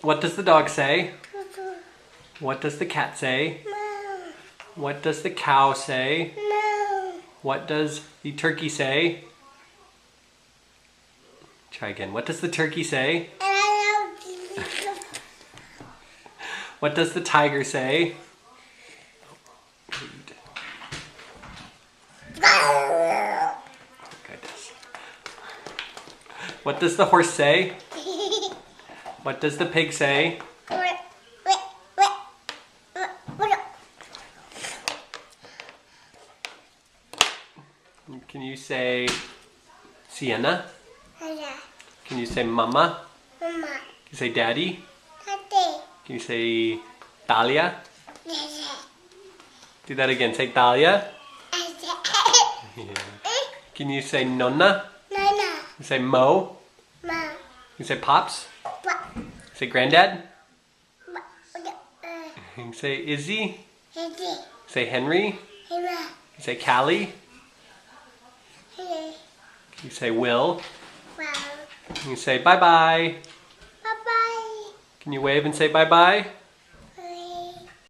What does the dog say? What does the cat say? What does the cow say? What does the turkey say? Try again. What does the turkey say? What does the tiger say? What does the horse say? What does the pig say? Can you say Sienna? Can you say Mama? Can you say Daddy? Can you say Thalia? Do that again. Say Thalia. Yeah. Can you say Nonna? You say Mo? You say Pops? You say Granddad? You say Izzy? You say Henry? You say Callie? You say Will? You say bye-bye. Bye-bye. Can you wave and say bye-bye?